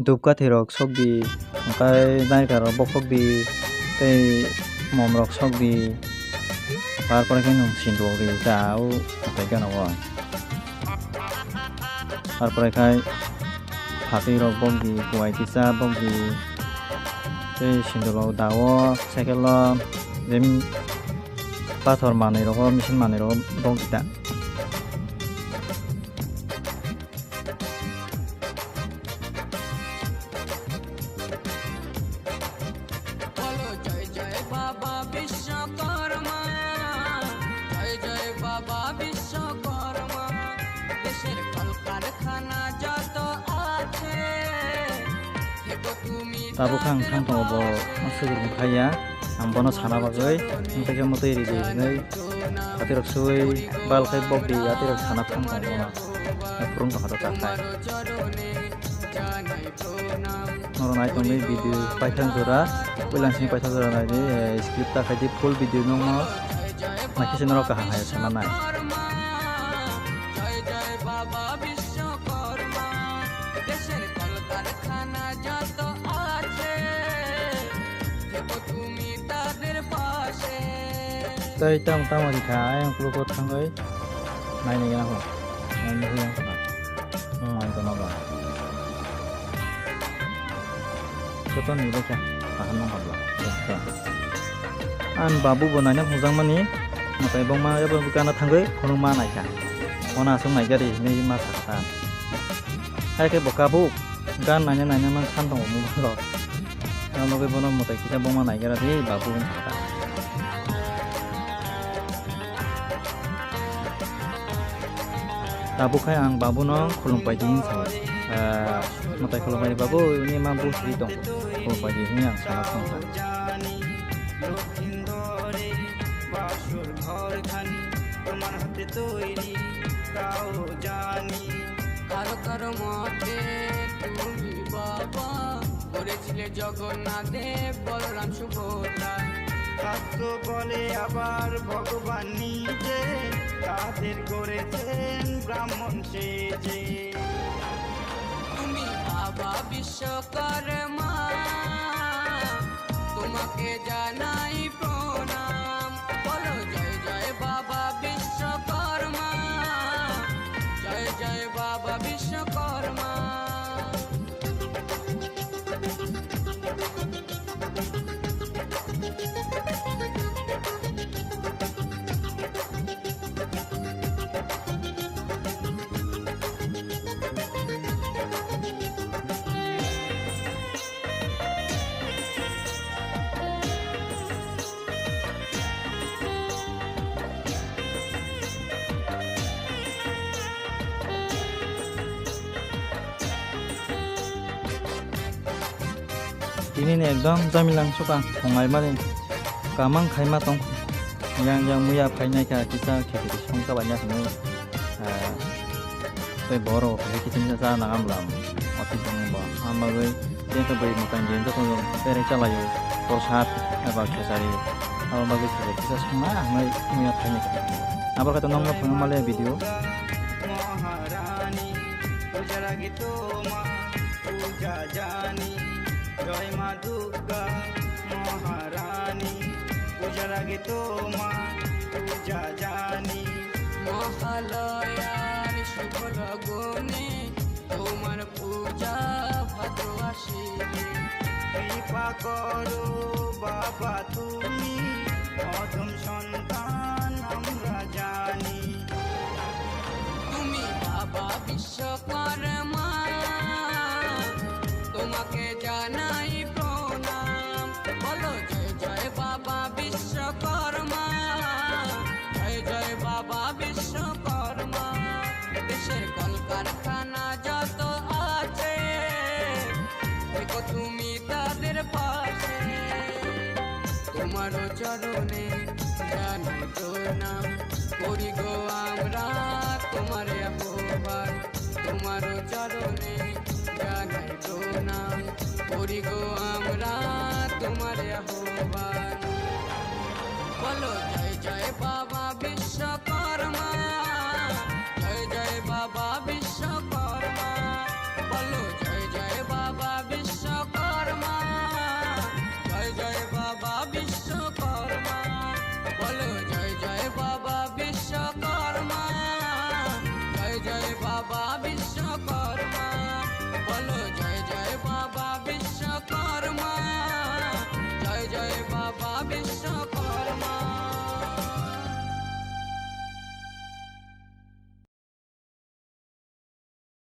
ধূপকাঠি rok sokdi okai naikar rok bokokdi tei mom rok sokdi তারপরে কিন্তু সিন্ধু যাও তাই কেন তারপরে খাই ফাটি রক বগি কুয়াই তিসা বগি এই সিন্ধু দাও সাইকেল যেম পাথর মানে রকম মেশিন মানে রকম বগিটা tabu khang khang to bo asugir khaya ang bono sana bagai inteke moto iri de nei ati rok sui bal khai bok di ati rok sana khang to bona prung to hata khai noro nai to nei video paithang jora bulan sing paithang jora nai de script ta khai di full video no ma nakisi noro ka haya sana nai tây trong tao mà thì khá em cứ có thằng ấy này này nào em như thế không ngoài tao nó bảo cho tao nhìn đây kìa à hắn nó học rồi anh babu bên này nó không dám mani mà tại bông ma em bukan nó thằng ấy không ma này cả con nào xuống này cái gì này ma thật tàn hai cái bọc kabu gan này nó khăn thòng một rồi nó cái bọn nó một tại cái bông ma này cái là thế babu tabu khai ang babu no khulumpai din sa matai khulumpai babu ni mampu sri tong khulumpai din ni ang sana tong sa তোমার হাতে তৈরি তাও জানি কারো কারো মতে তুমি বাবা করেছিলে জগন্নাথদেব বলরাম সুভদ্রা শাস্ত্র বলে আবার ভগবান নিজে তাদের করেছেন ব্রাহ্মণ সেজে তুমি বাবা বিশ্বকর্মা তোমাকে জানাই প্রণাম বলো জয় জয় বাবা বিশ্বকর্মা জয় জয় বাবা Vishwakarma ini nih ekdom jamilang suka hongai mani kamang khaima tong yang muya phainai ka kita kheti songka banya sini tei boro phai kitin sa nangam lam ati tong ba amagai yang ke bai mutan jen to tong tere chalayo prasad aba kesari amagai kheti kita semua mai muya phainai ka abar kata nong phang male video maharani pujara gitu ma puja jani জয় মা দুর্গা মহারানী পূজার আগে তোমার পূজা জানি মহালয়ার শুভ লগনে তোমার পূজা ভাদ্র আসিবে কৃপা করো বাবা তুমি অধম সন্তান আমরা জানি তুমি বাবা বিশ্বকর্মা তোমাকে জানাই প্রণাম বলো জয় জয় বাবা বিশ্বকর্মা জয় জয় বাবা বিশ্বকর্মা দেশের কলকারখানা যত আছে দেখো তুমি তাদের পাশে তোমারও চরণে জানাই প্রণাম করি গো আমরা তোমার আহ্বান তোমারও চরণে জানাই প্রণাম করি গো আমরা তোমার আহ্বান বলো জয় জয় বাবা বিশ্বকর্মা